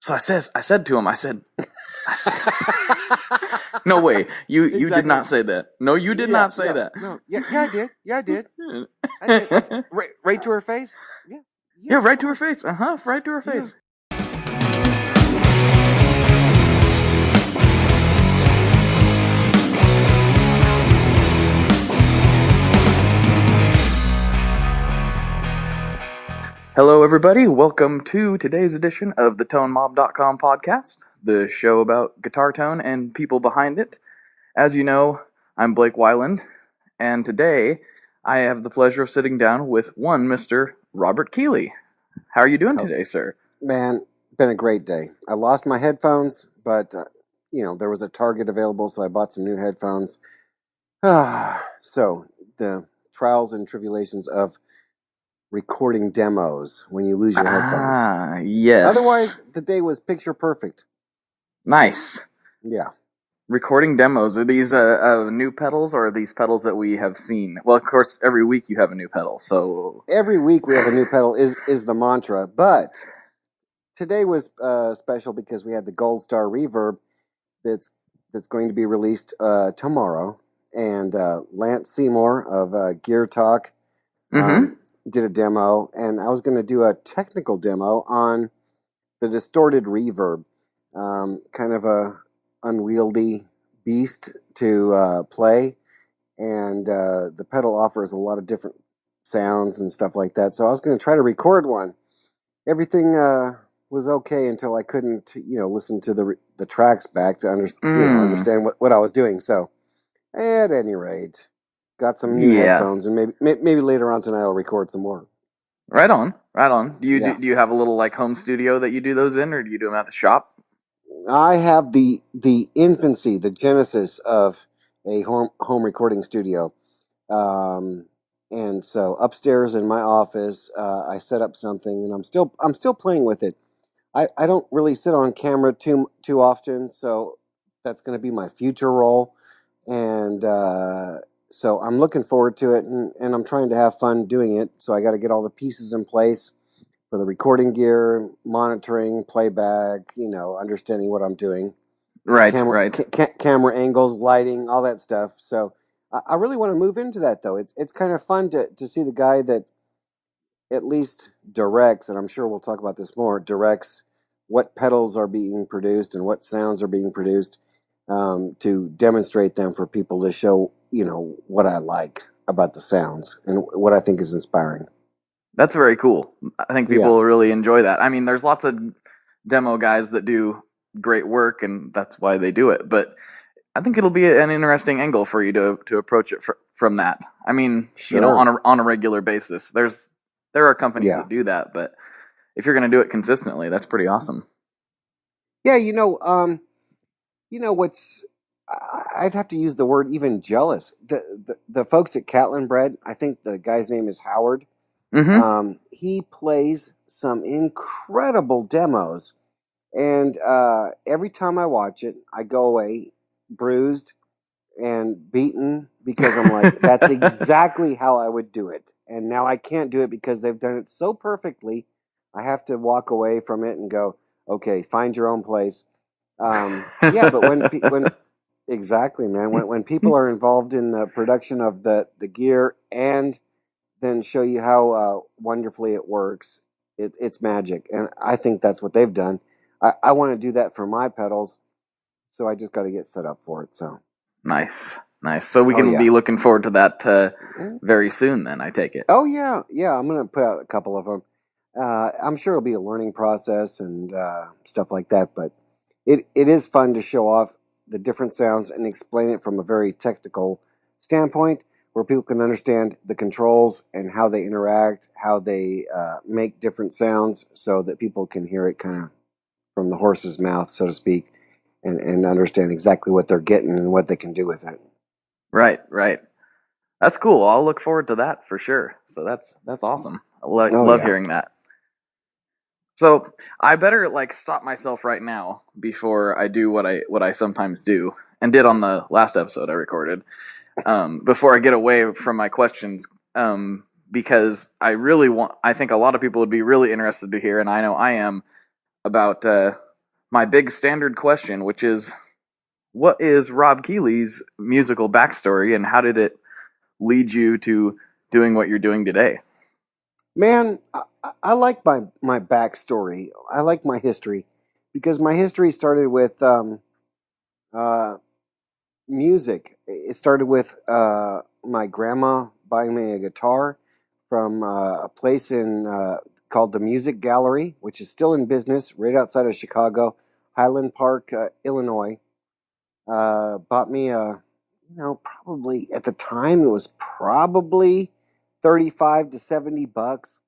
So I said to him, I said, no way, you did Exactly. not say that. No, you did Yeah, not say no, that. no. Yeah, I did. Yeah, I did. I did. Right to her face. Yeah, Yeah, yeah, of right to her course. face. Right to her Yeah. face. Hello, everybody. Welcome to today's edition of the ToneMob.com podcast, the show about guitar tone and people behind it. As you know, I'm Blake Weiland, and today I have the pleasure of sitting down with one Mr. Robert Keeley. How are you doing Oh, today, sir? man, been a great day. I lost my headphones, but there was a Target available, so I bought some new headphones. So the trials and tribulations of recording demos when you lose your headphones. Ah, yes. Otherwise, the day was picture perfect. Nice. Yeah. Recording demos. Are these new pedals or are these pedals that we have seen? Well, of course, every week you have a new pedal, so... Every week we have a new pedal is the mantra, but today was special because we had the Gold Star Reverb that's going to be released tomorrow, and Lance Seymour of Gear Talk Mm-hmm. did a demo, and I was going to do a technical demo on the distorted reverb, kind of a unwieldy beast to play, and the pedal offers a lot of different sounds and stuff like that. So I was going to try to record one. Everything was okay until I couldn't, listen to the tracks back to understand what I was doing. So at any rate, got some new Yeah. headphones, and maybe later on tonight I'll record some more. Right on. Right on. Yeah, Do you have a little like home studio that you do those in, or do you do them at the shop? I have the infancy, the genesis of a home recording studio. Um, and so upstairs in my office, I set up something, and I'm still playing with it. I don't really sit on camera too often, so that's going to be my future role, and so I'm looking forward to it, and I'm trying to have fun doing it. So I got to get all the pieces in place for the recording gear, monitoring, playback, understanding what I'm doing, Right, right. camera angles, lighting, all that stuff. So I really want to move into that, though. It's kind of fun to see the guy that at least directs, and I'm sure we'll talk about this more, directs what pedals are being produced and what sounds are being produced, to demonstrate them for people to show, what I like about the sounds and what I think is inspiring. That's very cool. I think people Yeah, will really enjoy that. I mean, there's lots of demo guys that do great work, and that's why they do it. But I think it'll be an interesting angle for you to approach it from that. I mean, sure. on a regular basis. There are companies Yeah. that do that, but if you're going to do it consistently, that's pretty awesome. Yeah, what's I'd have to use the word even jealous. The folks at Catlin Bread, I think the guy's name is Howard. Mm-hmm. He plays some incredible demos, and every time I watch it, I go away bruised and beaten because I'm like, that's exactly how I would do it. And now I can't do it because they've done it so perfectly. I have to walk away from it and go, okay, find your own place. Yeah, but when exactly, man, when people are involved in the production of the gear and then show you how wonderfully it works, it's magic, and I think that's what they've done. I want to do that for my pedals, so I just got to get set up for it. So, Nice, nice. So we oh can be yeah, looking forward to that very soon. Then I take it. oh yeah, yeah. I'm gonna put out a couple of them. I'm sure it'll be a learning process and stuff like that, but it is fun to show off the different sounds and explain it from a very technical standpoint where people can understand the controls and how they interact, how they make different sounds so that people can hear it kind of from the horse's mouth, so to speak, and understand exactly what they're getting and what they can do with it. Right, right. That's cool. I'll look forward to that for sure. So that's awesome. Oh, Love yeah. hearing that. So I better like stop myself right now before I do what I sometimes do and did on the last episode I recorded. Before I get away from my questions, because I think a lot of people would be really interested to hear, and I know I am about my big standard question, which is, what is Rob Keeley's musical backstory, and how did it lead you to doing what you're doing today? Man, I like my backstory. I like my history because my history started with uh, music. It started with my grandma buying me a guitar from a place in called the Music Gallery, which is still in business right outside of Chicago, Highland Park, Illinois. Bought me probably at the time it was probably 35 to 70 bucks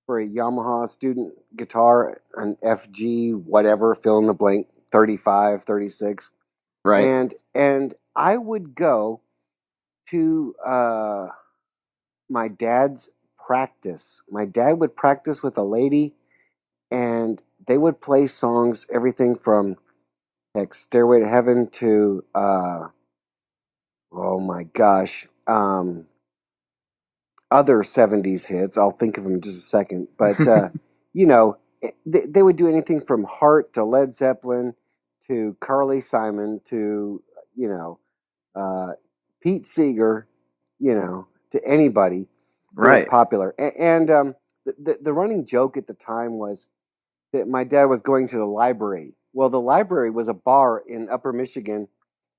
for a Yamaha student guitar, an FG, whatever, fill in the blank, 35, 36. Right. And I would go to my dad's practice. My dad would practice with a lady, and they would play songs, everything from like Stairway to Heaven to oh my gosh, other 70s hits. I'll think of them in just a second. But, you know, they would do anything from Heart to Led Zeppelin to Carly Simon to, you know, uh, Pete Seeger, to anybody that was Right. popular. And the running joke at the time was that my dad was going to the library. Well, the library was a bar in Upper Michigan,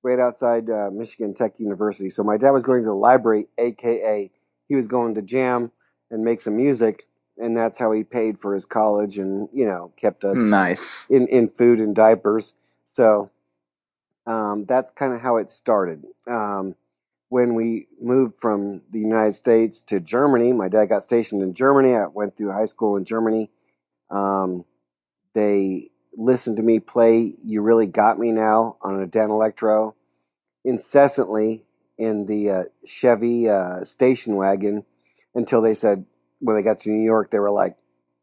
right outside Michigan Tech University. So my dad was going to the library, aka he was going to jam and make some music, and that's how he paid for his college and kept us Nice. in food and diapers. So that's kind of how it started. When we moved from the United States to Germany, my dad got stationed in Germany. I went through high school in Germany. Um, they listened to me play You Really Got Me Now on a Dan Electro incessantly in the Chevy station wagon until they said, when they got to New York, they were like,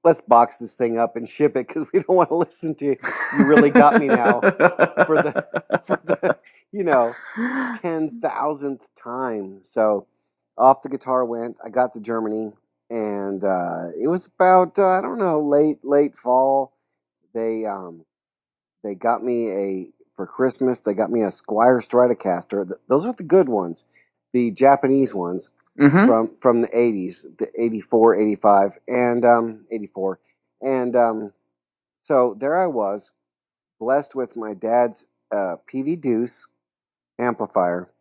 let's box this thing up and ship it because we don't want to listen to You Really Got Me Now for the 10,000th time. So off the guitar went. I got to Germany, and it was about I don't know, late fall. They they got me for Christmas. They got me a Squire Stratocaster. Those are the good ones, the Japanese ones Mm-hmm. from the 80s, the 84, 85, and 84. And so there I was, blessed with my dad's PV Deuce amplifier,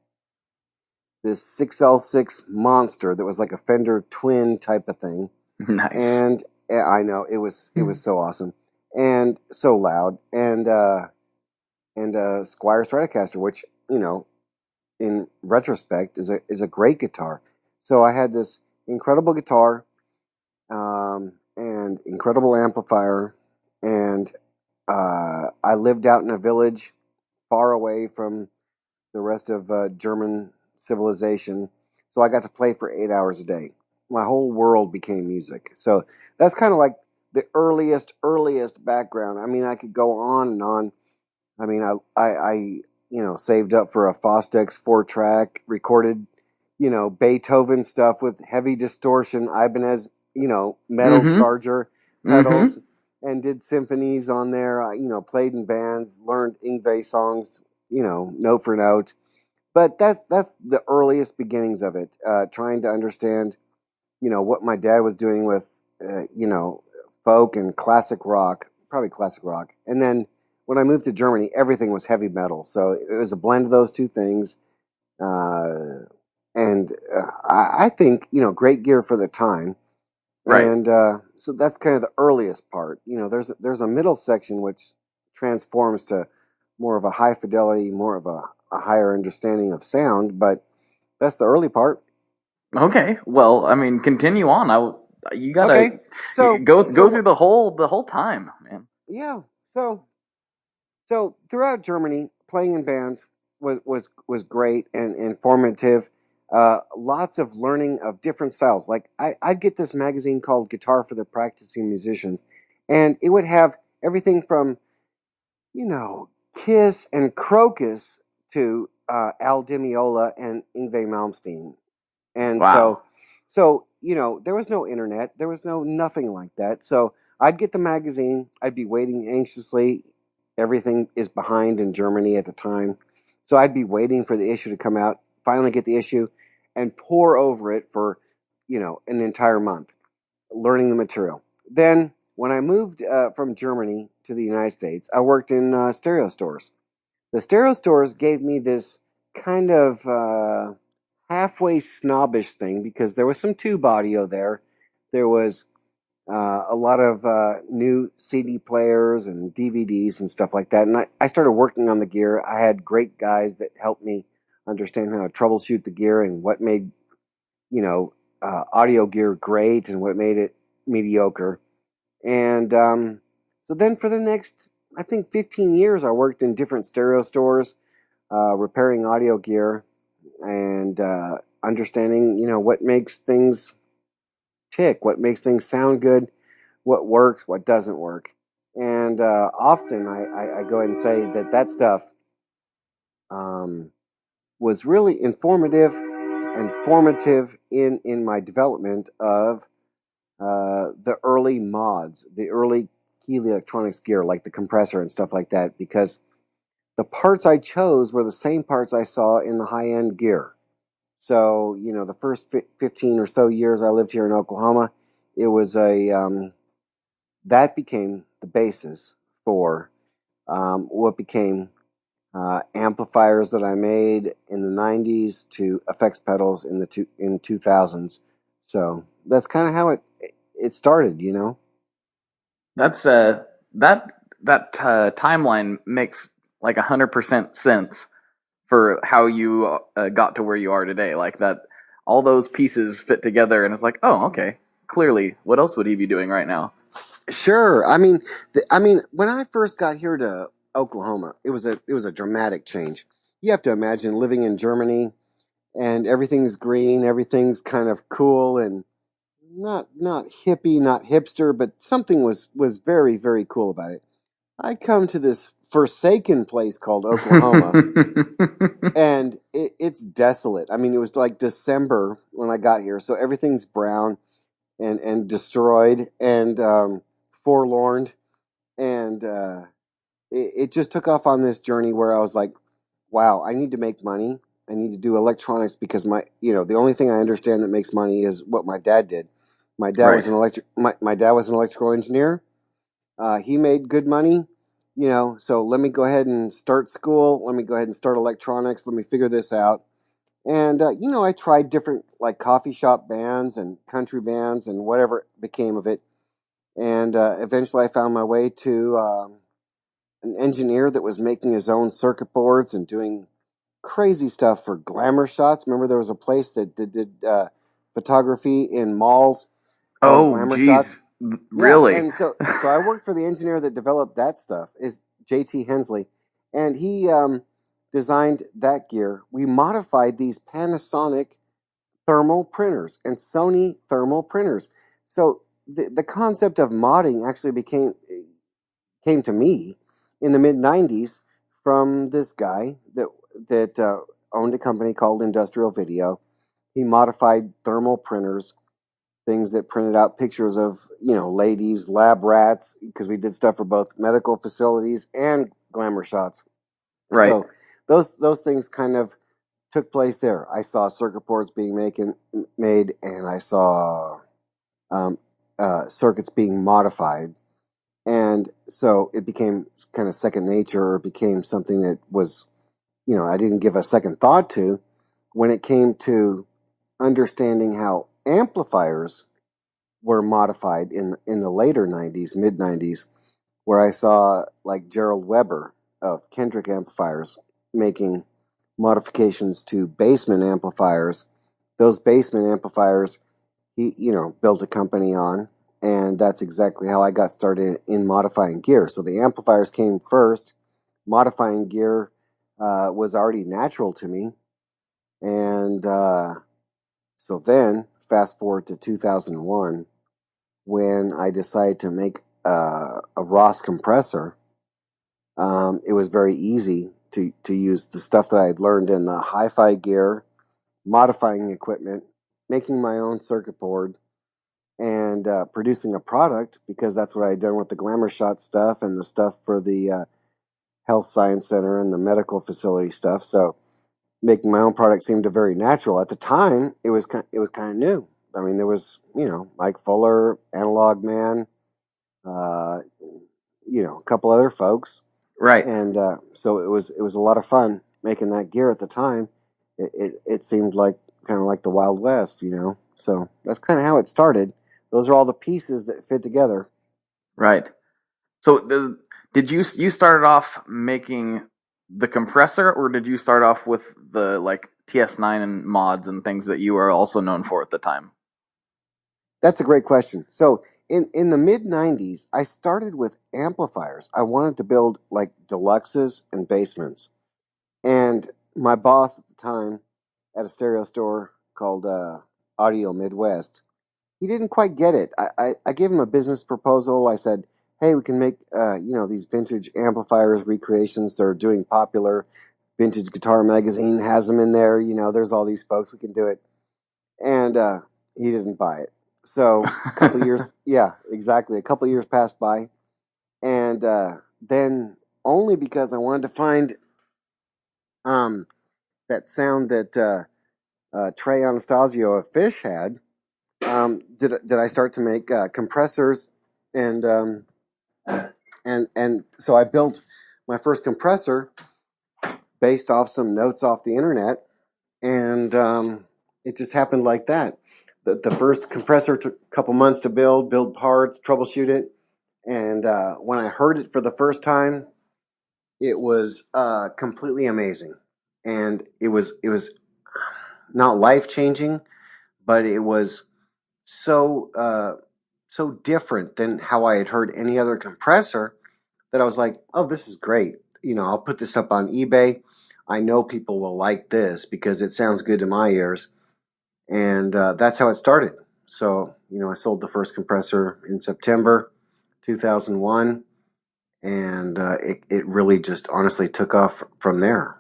this 6L6 monster that was like a Fender twin type of thing. Nice. And I know it was so awesome and so loud, and Squire Stratocaster, which in retrospect is a great guitar. So I had this incredible guitar, and incredible amplifier, and I lived out in a village far away from the rest of German civilization. So I got to play for 8 hours a day. My whole world became music. So that's kind of like the earliest background. I mean, I could go on and on. I mean, I saved up for a Fostex 4-track, recorded, Beethoven stuff with heavy distortion, Ibanez, metal Mm-hmm. charger Mm-hmm. pedals, and did symphonies on there. Played in bands, learned Yngwie songs, note for note. But that's the earliest beginnings of it. Trying to understand, what my dad was doing with, folk and classic rock, probably classic rock. And then when I moved to Germany, everything was heavy metal. So it was a blend of those two things. And I think, great gear for the time. Right. And so that's kind of the earliest part. There's a middle section which transforms to more of a high fidelity, more of a higher understanding of sound. But that's the early part. Okay. Well, I mean, continue on. You gotta Okay. So go so through the whole time, man. yeah. So throughout Germany, playing in bands was great and informative. Lots of learning of different styles. Like I'd get this magazine called Guitar for the Practicing Musician, and it would have everything from Kiss and Crocus to Al Di Meola and Yngwie Malmsteen. And Wow. so there was no internet, there was no nothing like that. So I'd get the magazine, I'd be waiting anxiously everything is behind in Germany at the time. So I'd be waiting for the issue to come out, finally get the issue, and pore over it for, an entire month, learning the material. Then, when I moved from Germany to the United States, I worked in stereo stores. The stereo stores gave me this kind of halfway snobbish thing because there was some tube audio there. There was a lot of new CD players and DVDs and stuff like that. And I started working on the gear. I had great guys that helped me understand how to troubleshoot the gear and what made, audio gear great and what made it mediocre. And so then for the next, I think, 15 years, I worked in different stereo stores, repairing audio gear and understanding, what makes things tick, what makes things sound good, what works, what doesn't work. And often I go ahead and say that stuff um, was really informative and formative in my development of the early mods, the early Keeley Electronics gear, like the compressor and stuff like that, because the parts I chose were the same parts I saw in the high-end gear. So, the first 15 or so years I lived here in Oklahoma, it was that became the basis for what became amplifiers that I made in the 90s to effects pedals in 2000s. So that's kind of how it started. That's that that timeline makes like 100% sense for how you got to where you are today. Like that, all those pieces fit together, and it's like, oh, okay. Clearly, what else would he be doing right now? Sure. When I first got here to Oklahoma, it was a dramatic change. You have to imagine living in Germany and everything's green, everything's kind of cool and not hippie, not hipster, but something was very, very cool about it. I come to this forsaken place called Oklahoma, and it's desolate. I mean, it was like December when I got here, so everything's brown and destroyed and forlorn, and it just took off on this journey where I was like, wow, I need to make money. I need to do electronics because the only thing I understand that makes money is what my dad did. My dad was Right. an my dad was an electrical engineer. He made good money, so let me go ahead and start school. Let me go ahead and start electronics. Let me figure this out. And, I tried different like coffee shop bands and country bands and whatever became of it. And eventually I found my way to an engineer that was making his own circuit boards and doing crazy stuff for glamour shots. Remember, there was a place that did photography in malls called Oh, Glamour Shots. geez. Yeah, Really? and so I worked for the engineer that developed that stuff. Is JT Hensley, and he designed that gear. We modified these Panasonic thermal printers and Sony thermal printers. So the concept of modding actually came to me in the mid '90s from this guy that owned a company called Industrial Video. He modified thermal printers, things that printed out pictures of ladies, lab rats, because we did stuff for both medical facilities and glamour shots. Right. So those things kind of took place there. I saw circuit boards being made, and I saw um, circuits being modified. And so it became kind of second nature, or it became something that was, I didn't give a second thought to when it came to understanding how amplifiers were modified in the later 90s, mid 90s, where I saw like Gerald Weber of Kendrick Amplifiers making modifications to basement amplifiers. Those basement amplifiers he built a company on, and that's exactly how I got started in modifying gear. So the amplifiers came first. Modifying gear was already natural to me, and so then fast forward to 2001 when I decided to make a Ross compressor. It was very easy to use the stuff that I had learned in the hi-fi gear, modifying equipment, making my own circuit board, and producing a product, because that's what I had done with the glamour shot stuff and the stuff for the health science center and the medical facility stuff. So making my own product seemed very natural. At the time, it was kind of new. I mean, there was, Mike Fuller, Analog Man, uh, a couple other folks, Right. and so it was a lot of fun making that gear at the time. It seemed like kind of like the Wild West, So that's kind of how it started. Those are all the pieces that fit together. Right. So did you started off making the compressor, or did you start off with the like TS9 and mods and things that you were also known for at the time? That's a great question. So in the mid '90s, I started with amplifiers. I wanted to build like deluxes and basements. And my boss at the time at a stereo store called Audio Midwest, he didn't quite get it. I gave him a business proposal. I said, hey, we can make, these vintage amplifiers recreations. They're doing popular. Vintage Guitar Magazine has them in there. There's all these folks. We can do it. And he didn't buy it. So a couple years, yeah, exactly. A couple years passed by. And then only because I wanted to find that sound that Trey Anastasio of Fish had, did I start to make compressors, and so I built my first compressor based off some notes off the internet, and it just happened like that. The first compressor took a couple months to build parts, troubleshoot it, and when I heard it for the first time, it was completely amazing, and it was not life changing, but it was so so different than how I had heard any other compressor that I was like, oh, this is great. I'll put this up on eBay. I know people will like this because it sounds good to my ears. And that's how it started. So, I sold the first compressor in September 2001. And it really just honestly took off from there.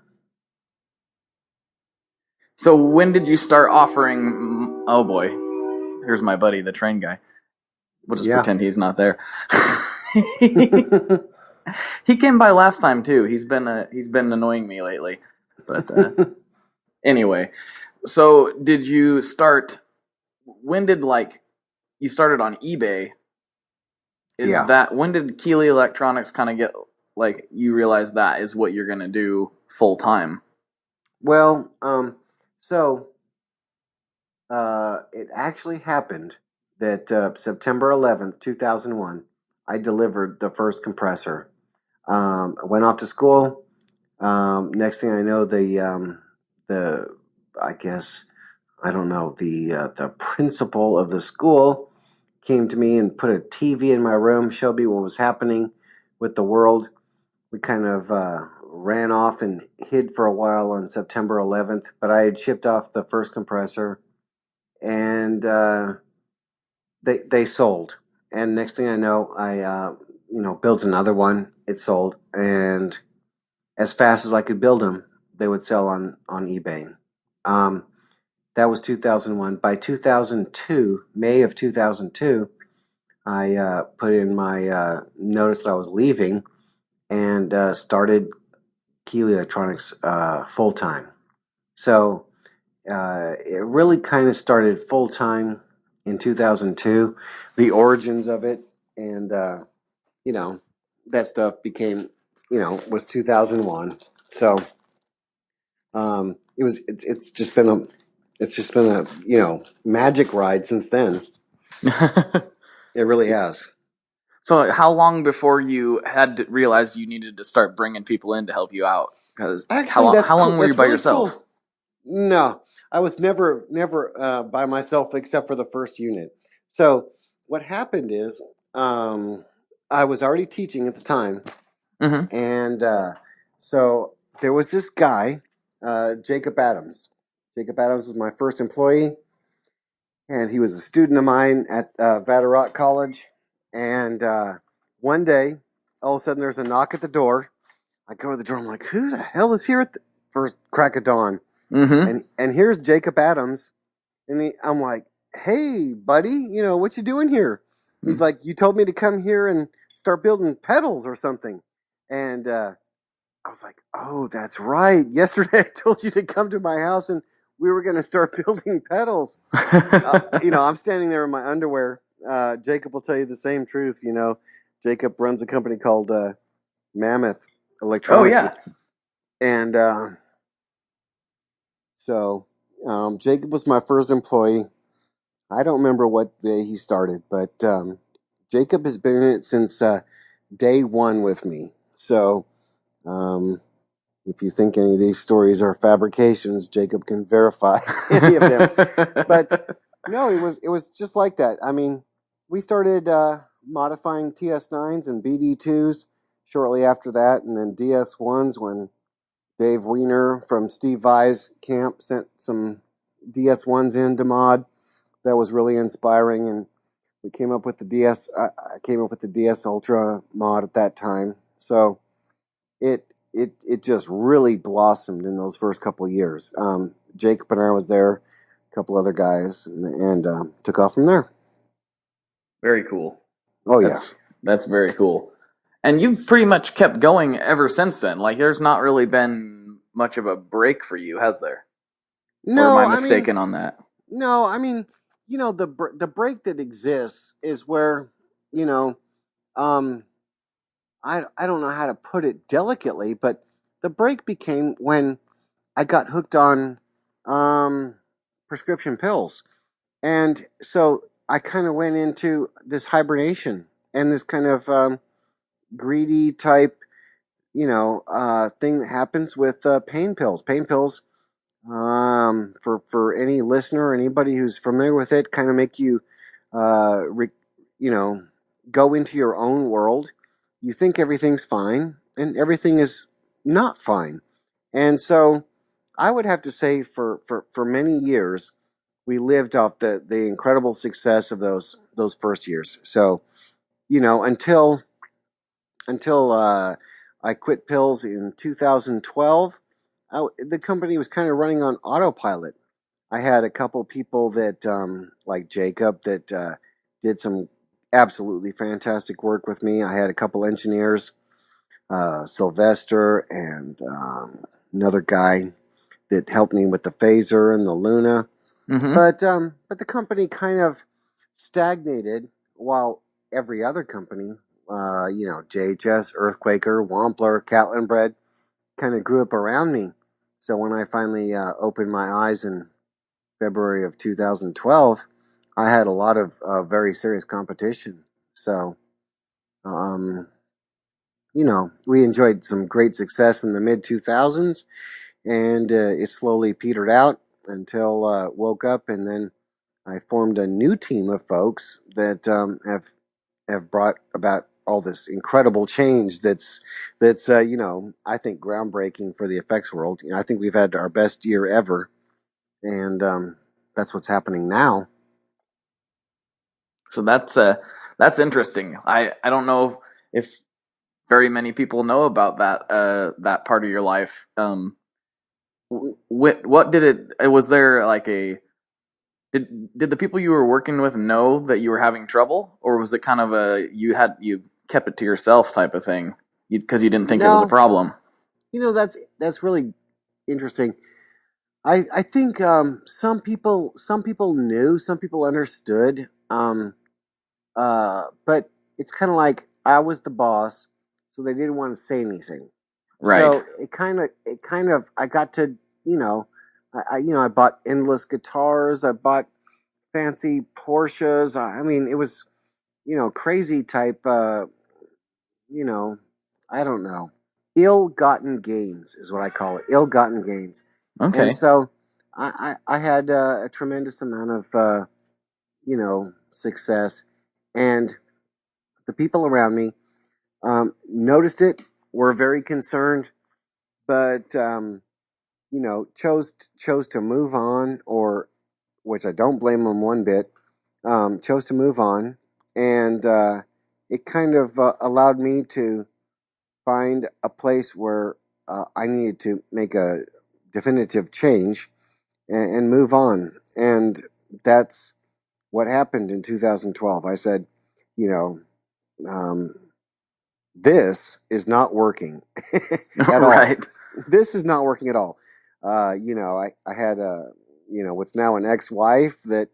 So when did you start offering? Oh boy, here's my buddy, the train guy. We'll just Yeah. pretend he's not there. He came by last time too. He's been annoying me lately. But anyway, so did you start? When did like you started on eBay? Is Yeah. that when did Keeley Electronics kind of get like you realize that is what you're gonna do full time? Well, so it actually happened that September 11th, 2001, I delivered the first compressor. I went off to school. Next thing I know, the I guess I don't know the principal of the school came to me and put a TV in my room, showed me what was happening with the world. We kind of ran off and hid for a while on September 11th, but I had shipped off the first compressor, and they sold. And next thing I know, I built another one. It sold, and as fast as I could build them, they would sell on eBay. Um, that was 2001. By 2002, May of 2002, I put in my notice that I was leaving and started Keeley Electronics full time. So it really kind of started full time in 2002. The origins of it, and that stuff became, was 2001. So it's just been a magic ride since then. It really has. So how long before you had to realized you needed to start bringing people in to help you out? Because Actually, that's how cool. long were you That's by really yourself? cool. No, I was never by myself except for the first unit. So what happened is, I was already teaching at the time, Mm-hmm. and so there was this guy, Jacob Adams. Jacob Adams was my first employee, and he was a student of mine at Vatterott College. And one day, all of a sudden, there's a knock at the door. I go to the door. I'm like, who the hell is here at the first crack of dawn? Mm-hmm. And here's Jacob Adams, and I'm like, hey, buddy, what you doing here? He's like, you told me to come here and start building pedals or something. And I was like, oh, that's right. Yesterday I told you to come to my house and we were going to start building pedals. I'm standing there in my underwear. Jacob will tell you the same truth. Jacob runs a company called Mammoth Oh Electronics. yeah. And so Jacob was my first employee. I don't remember what day he started, but Jacob has been in it since day one with me. So um, if you think any of these stories are fabrications, Jacob can verify any of them. But no, it was just like that. I mean, we started modifying TS9s and BD2s shortly after that, and then DS1s when Dave Weiner from Steve Vai's camp sent some DS1s in to mod. That was really inspiring, and we came up with the DS. I came up with the DS Ultra mod at that time. So it just really blossomed in those first couple of years. Jacob and I was there, a couple other guys, and took off from there. Very cool. Oh yeah. That's very cool. And you've pretty much kept going ever since then. Like there's not really been much of a break for you, has there? Or am No, I I mean, mistaken on that? no, I mean, the break that exists is where, you know, um, I don't know how to put it delicately, but the break became when I got hooked on um, prescription pills. And so I kind of went into this hibernation and this kind of greedy type, thing that happens with pain pills. Pain pills, for any listener, anybody who's familiar with it, kind of make you, re, you know, go into your own world. You think everything's fine, and everything is not fine. And so I would have to say for many years, we lived off the incredible success of those first years. So, until I quit pills in 2012, the company was kind of running on autopilot. I had a couple people that, like Jacob, that did some absolutely fantastic work with me. I had a couple engineers, Sylvester and another guy that helped me with the phaser and the Luna. Mm-hmm. But the company kind of stagnated while every other company, JHS, Earthquaker, Wampler, Catlin Bread, kind of grew up around me. So when I finally opened my eyes in February of 2012, I had a lot of very serious competition. So, um, we enjoyed some great success in the mid 2000s, and it slowly petered out until woke up, and then I formed a new team of folks that have brought about all this incredible change. That's I think groundbreaking for the effects world. I think we've had our best year ever, and that's what's happening now. So that's interesting. I don't know if very many people know about that part of your life. What did it? Was there like a did the people you were working with know that you were having trouble, or was it kind of a you kept it to yourself type of thing because you didn't think it was a No, problem? that's really interesting. I think some people knew, some people understood. But it's kind of like I was the boss, so they didn't want to say anything. Right. So it kind of I got to you know I bought endless guitars. I bought fancy Porsches. I mean, it was crazy type. You know, I don't know. Ill-gotten gains is what I call it. Ill-gotten gains. And Okay. so I had a tremendous amount of success, and the people around me noticed it, were very concerned, but chose to move on, or which I don't blame them one bit. Chose to move on, and it kind of allowed me to find a place where I needed to make a definitive change and move on, and that's what happened in 2012. I said, you know, um, this is not working at all. Right. This is not working at all. I had what's now an ex-wife that,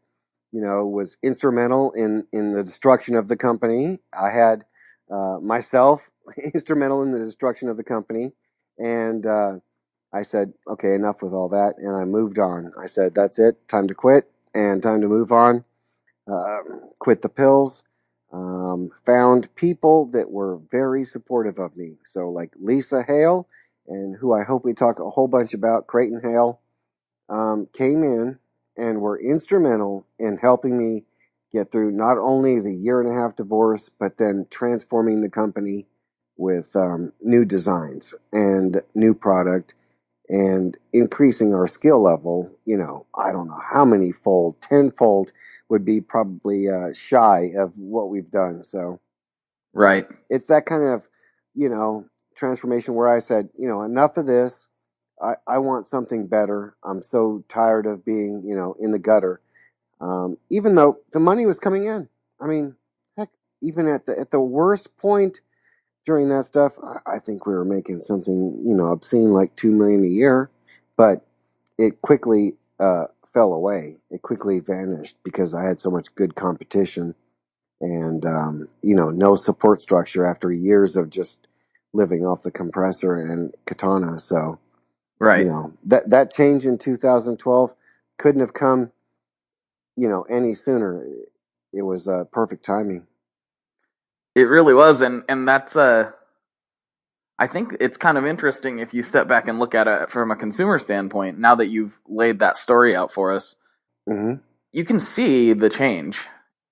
was instrumental in the destruction of the company. I had myself instrumental in the destruction of the company. And I said, okay, enough with all that. And I moved on. I said, that's it. Time to quit and time to move on. Quit the pills. Found people that were very supportive of me. So, like Lisa Hale, and who I hope we talk a whole bunch about, Creighton Hale, came in and were instrumental in helping me get through not only the year and a half divorce, but then transforming the company with new designs and new product and increasing our skill level. I don't know how many fold, tenfold would be probably shy of what we've done. So Right. it's that kind of, transformation where I said, enough of this. I want something better. I'm so tired of being, in the gutter. Even though the money was coming in. I mean, heck, even at the worst point during that stuff, I think we were making something, obscene, like $2 million a year, but it quickly fell away. It quickly vanished because I had so much good competition and no support structure after years of just living off the compressor and katana. So Right. that change in 2012 couldn't have come any sooner. It was perfect timing. It really was, and that's I think it's kind of interesting if you step back and look at it from a consumer standpoint. Now that you've laid that story out for us, Hmm. you can see the change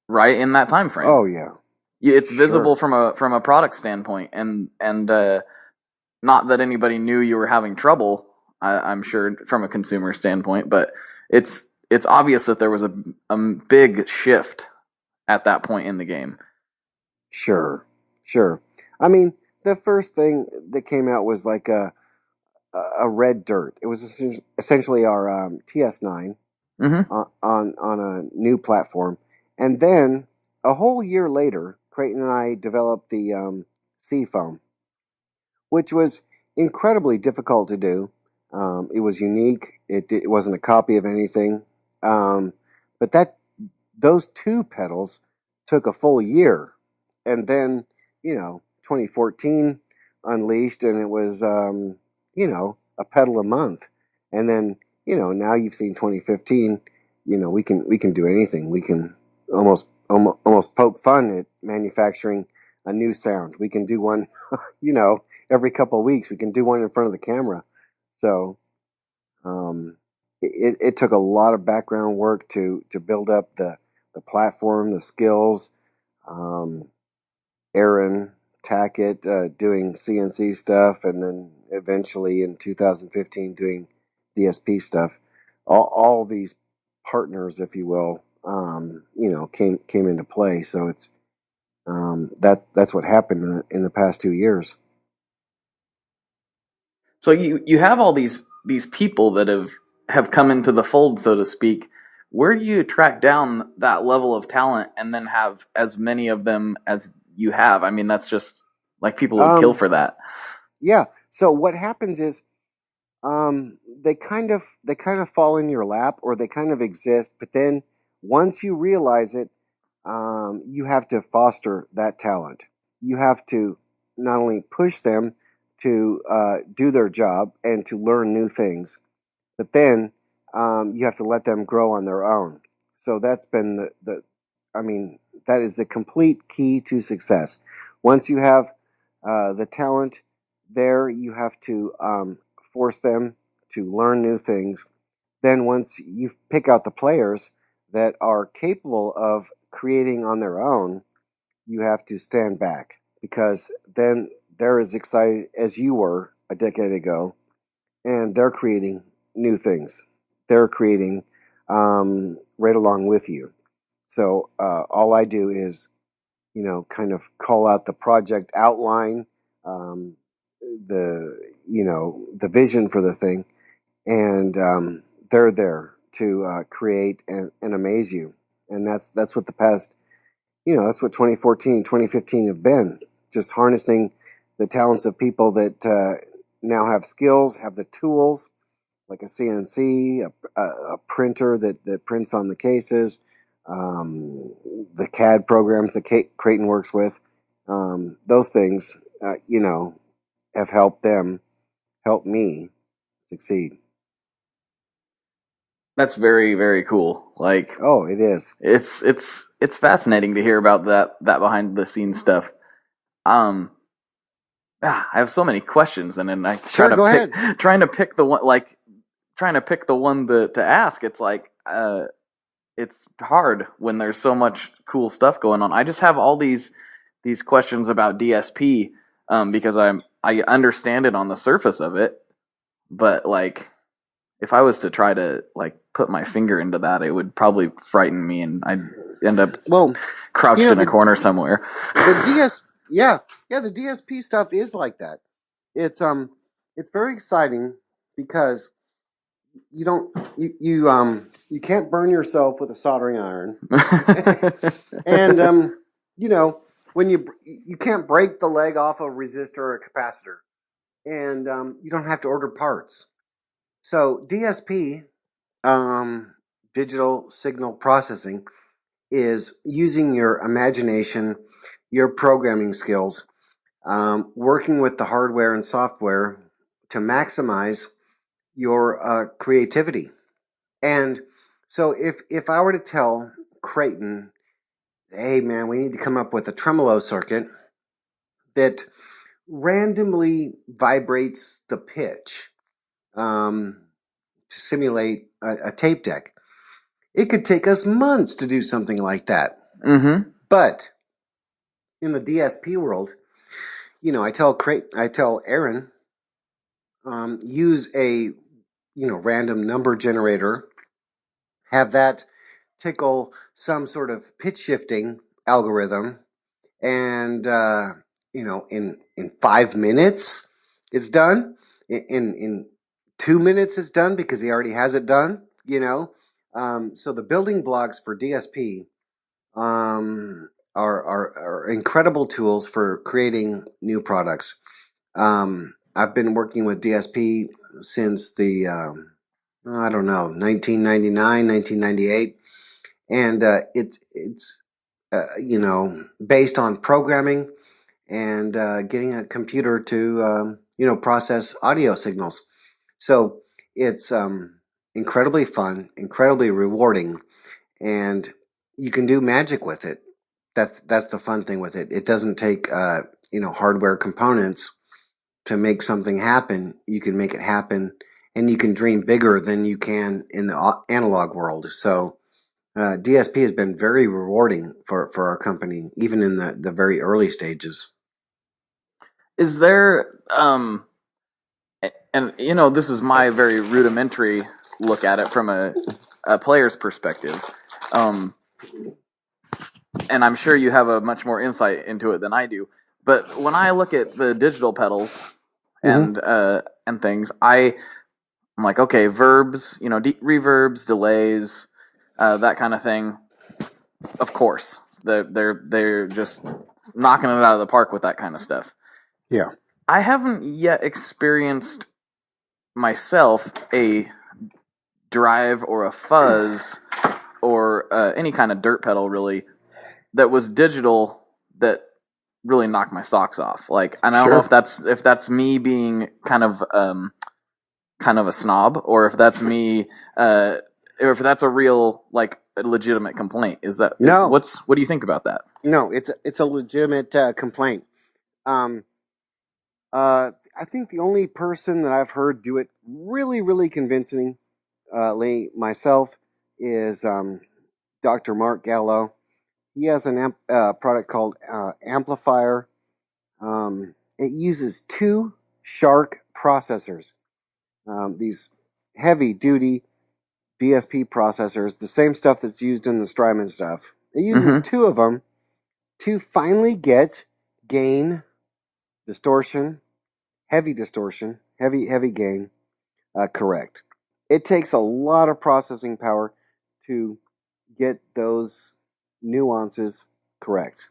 right in that time frame. Oh yeah, It's visible sure. from a product standpoint, and not that anybody knew you were having trouble. I'm sure from a consumer standpoint, but it's obvious that there was a big shift at that point in the game. Sure, sure. I mean, the first thing that came out was like a red dirt. It was essentially our TS9 Hmm. on a new platform, and then a whole year later, Creighton and I developed the Seafoam, which was incredibly difficult to do. It was unique. It wasn't a copy of anything, um, but those two pedals took a full year, and then 2014 unleashed, and it was a pedal a month, and then now you've seen 2015. We can do anything. We can almost poke fun at manufacturing a new sound. We can do one, you know, every couple of weeks. We can do one in front of the camera. So it took a lot of background work to build up the platform, the skills. Um, Aaron Tackett doing CNC stuff, and then eventually in 2015 doing DSP stuff. All these partners, if you will, came into play. So it's that's what happened in the past 2 years. So you have all these people that have come into the fold, so to speak. Where do you track down that level of talent and then have as many of them as you have? I mean, that's just like people would kill Um, for that. yeah. So what happens is they kind of fall in your lap, or they kind of exist, but then once you realize it, you have to foster that talent. You have to not only push them to do their job and to learn new things, but then you have to let them grow on their own. So that's been I mean, that is the complete key to success. Once you have the talent there, you have to force them to learn new things. Then, once you pick out the players that are capable of creating on their own, you have to stand back, because then they're as excited as you were a decade ago, and they're creating new things. They're creating right along with you. So all I do is, kind of call out the project outline, um, the vision for the thing, and they're there to create and amaze you. And that's what the past, that's what 2014, 2015 have been. Just harnessing. the talents of people that now have skills, have the tools, like a CNC, a printer that prints on the cases, the CAD programs that Creighton works with. Those things, have helped me succeed. That's very, very cool. Like, Oh, it is. it's fascinating to hear about that behind the scenes stuff. Um, I have so many questions, and then I Sure, go ahead. trying to pick the one, like trying to pick the one to ask. It's like, it's hard when there's so much cool stuff going on. I just have all these questions about DSP, because I understand it on the surface of it, but like if I was to try to like put my finger into that, it would probably frighten me, and I'd end up Well, crouched in a corner somewhere. the DSP stuff is like that. It's very exciting because you don't you can't burn yourself with a soldering iron, and when you can't break the leg off a resistor or a capacitor, and you don't have to order parts. So DSP, digital signal processing, is using your imagination, your programming skills, working with the hardware and software to maximize your creativity. And so if I were to tell Creighton, hey man, we need to come up with a tremolo circuit that randomly vibrates the pitch to simulate a tape deck, it could take us months to do something like that. Mm-hmm. But in the DSP world, I tell Aaron, use a random number generator, have that tickle some sort of pitch shifting algorithm, and in 5 minutes it's done. In 2 minutes it's done because he already has it done. So the building blocks for DSP are incredible tools for creating new products. I've been working with DSP since the I don't know 1999, 1998, and it's based on programming and getting a computer to process audio signals. So it's incredibly fun, incredibly rewarding, and you can do magic with it. That's the fun thing with it. It doesn't take hardware components to make something happen. You can make it happen, and you can dream bigger than you can in the analog world. So DSP has been very rewarding for our company, even in the very early stages. Is there and this is my very rudimentary look at it from a player's perspective, um, and I'm sure you have a much more insight into it than I do. But when I look at the digital pedals and things, I'm like, okay, verbs, reverbs, delays, that kind of thing. Of course, they're just knocking it out of the park with that kind of stuff. Yeah. I haven't yet experienced myself a drive or a fuzz or any kind of dirt pedal really that was digital that really knocked my socks off. Like, and I don't know if that's me being kind of a snob, or if that's me, or if that's a real like a legitimate complaint. Is that No? What do you think about that? No, it's a legitimate complaint. I think the only person that I've heard do it really, really convincingly myself is Dr. Mark Gallo. He has an product called Amplifier. It uses two Shark processors. These heavy-duty DSP processors, the same stuff that's used in the Strymon stuff. It uses two of them to finally get gain, distortion, heavy gain, correct. It takes a lot of processing power to get those nuances correct.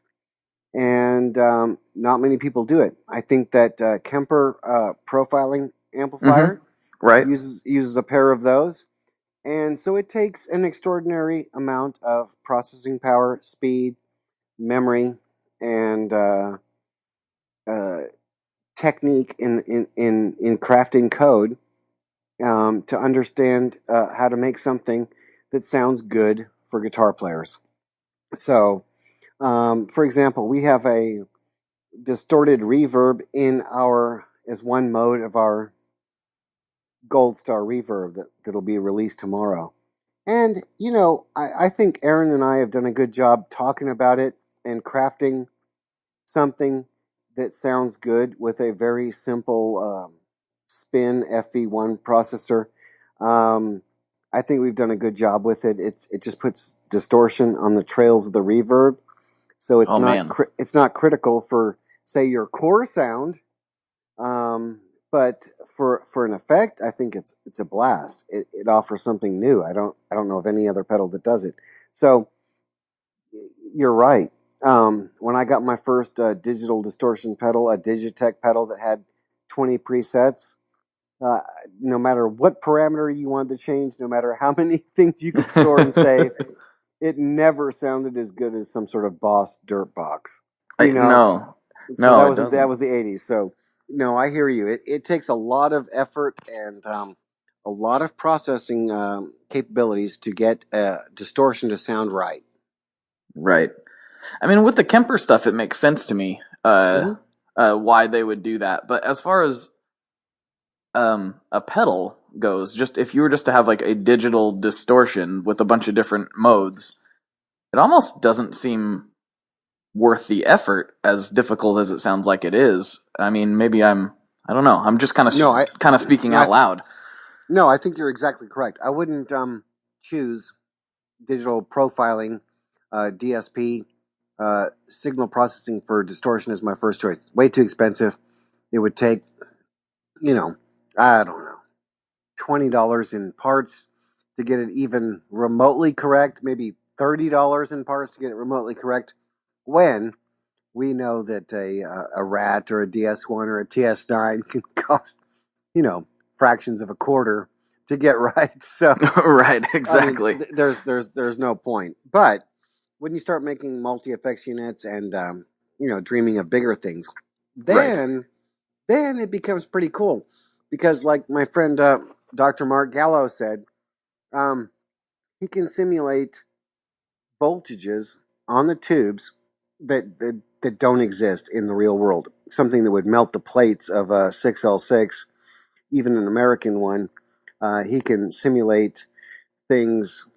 and not many people do it. I think that Kemper profiling Mm-hmm. amplifier Right. uses a pair of those, and so it takes an extraordinary amount of processing power, speed, memory, and uh, technique in crafting code to understand how to make something that sounds good for guitar players. So, for example, we have a distorted reverb in our as one mode of our Gold Star reverb that'll be released tomorrow. And I think Aaron and I have done a good job talking about it and crafting something that sounds good with a very simple spin FV1 processor. Um, I think we've done a good job with it. It just puts distortion on the trails of the reverb, so Oh man. it's not critical for, say, your core sound. Um, but for an effect, I think it's a blast. It offers something new. I don't know of any other pedal that does it. So you're right. When I got my first digital distortion pedal, a Digitech pedal that had 20 presets, uh, no matter what parameter you wanted to change, no matter how many things you could store and save, it never sounded as good as some sort of Boss dirt box. You know, No, so no, it that doesn't. was the '80s. So no, I hear you. It takes a lot of effort and a lot of processing capabilities to get distortion to sound right. Right. I mean, with the Kemper stuff, it makes sense to me. Mm-hmm. Why they would do that. But as far as a pedal goes, just if you were just to have like a digital distortion with a bunch of different modes, it almost doesn't seem worth the effort, as difficult as it sounds like it is. I mean, maybe I don't know. I'm just No, I kind of speaking no, out loud. no, I think you're exactly correct. I wouldn't choose digital profiling, DSP, signal processing for distortion as my first choice. Way too expensive. It would take, you know, I don't know, $20 in parts to get it even remotely correct. Maybe $30 in parts to get it remotely correct. When we know that a RAT or a DS1 or a TS9 can cost, fractions of a quarter to get right. So Right, I mean, exactly. there's no point. But when you start making multi effects units and dreaming of bigger things, Right. then it becomes pretty cool. Because like my friend Dr. Mark Gallo said, um, he can simulate voltages on the tubes that don't exist in the real world. Something that would melt the plates of a 6L6, even an American one. He can simulate things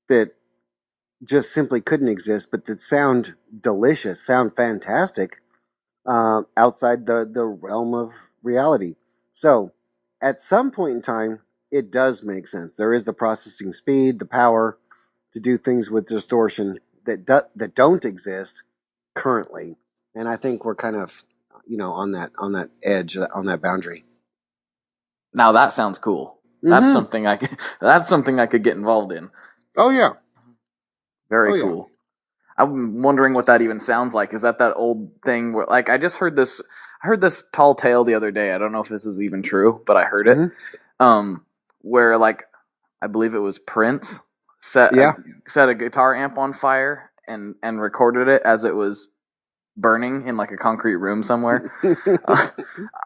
that just simply couldn't exist, but that sound delicious, sound fantastic outside the realm of reality. So, at some point in time, it does make sense. There is the processing speed, the power to do things with distortion that don't exist currently, and I think we're kind of on that edge, on that boundary. Now that sounds cool. That's Mm-hmm. something I could, that's something I could get involved in. Oh yeah. Very Oh yeah. cool. I'm wondering what that even sounds like. Is that old thing where, like, I heard this tall tale the other day. I don't know if this is even true, but I heard it. Mm-hmm. Where, like, I believe it was Prince set a Yeah. set a guitar amp on fire and recorded it as it was burning in like a concrete room somewhere. Uh,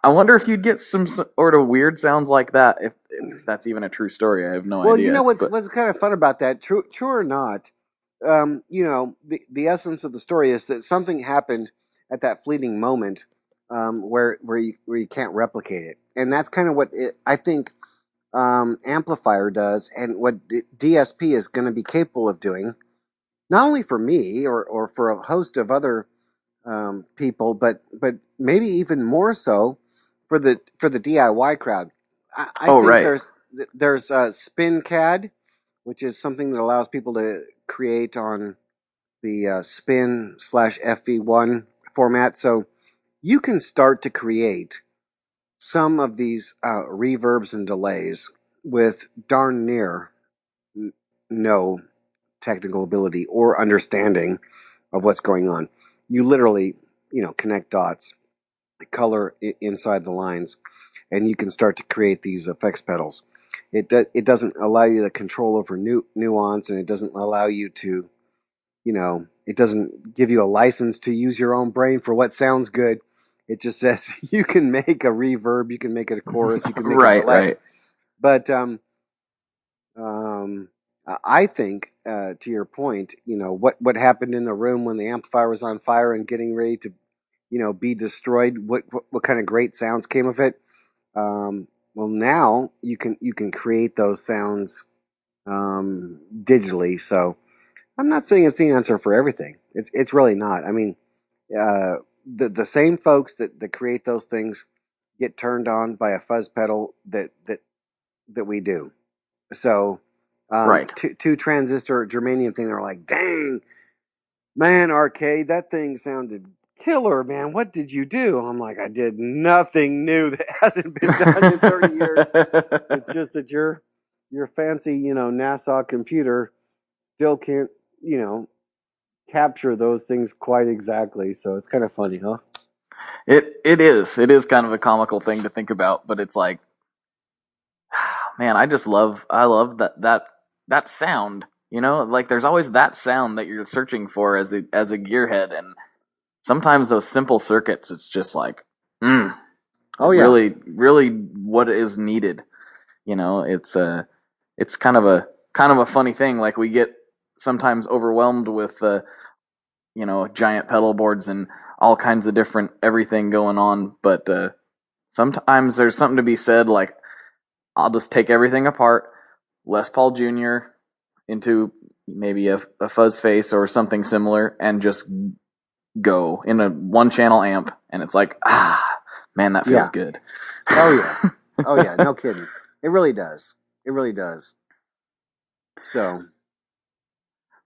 I wonder if you'd get some sort of weird sounds like that, if that's even a true story. I have no Well, you idea. know But what's kind of fun about that, true or not, the essence of the story is that something happened at that fleeting moment where you can't replicate it, and that's kind of what I think amplifier does, and what DSP is going to be capable of doing, not only for me or for a host of other people, but maybe even more so for the DIY crowd. I oh think right, there's Spin CAD, which is something that allows people to create on the Spin slash FV1 format. So you can start to create some of these reverbs and delays with darn near no technical ability or understanding of what's going on. you literally, connect dots, color inside the lines, and you can start to create these effects pedals. It doesn't allow you the control over nuance, and it doesn't allow you to, it doesn't give you a license to use your own brain for what sounds good. It just says you can make a reverb, you can make it a chorus, you can make a Right, delay. right. But um, I think, to your point, what happened in the room when the amplifier was on fire and getting ready to, be destroyed. What kind of great sounds came of it? Well, now you can create those sounds digitally. So I'm not saying it's the answer for everything. It's really not. I mean, the same folks that create those things get turned on by a fuzz pedal that we do. So, Right. two transistor germanium thing. They're like, dang, man, Arcade, that thing sounded killer, man. What did you do? I'm like, I did nothing new that hasn't been done in 30 years. It's just that your fancy, NASA computer still can't, capture those things quite exactly. So it's kind of funny, huh? It is. It is kind of a comical thing to think about, but it's like, man, I love that sound. You know, like there's always that sound that you're searching for as a gearhead, and sometimes those simple circuits, it's just like, Oh yeah, really, really what is needed. You know, it's kind of a funny thing. Like we get sometimes overwhelmed with giant pedal boards and all kinds of different everything going on, but sometimes there's something to be said. Like I'll just take everything apart, Les Paul Jr. into maybe a fuzz face or something similar, and just go in a one channel amp, and it's like, man, that feels yeah. good. Oh yeah, oh yeah. No kidding. It really does. It really does. So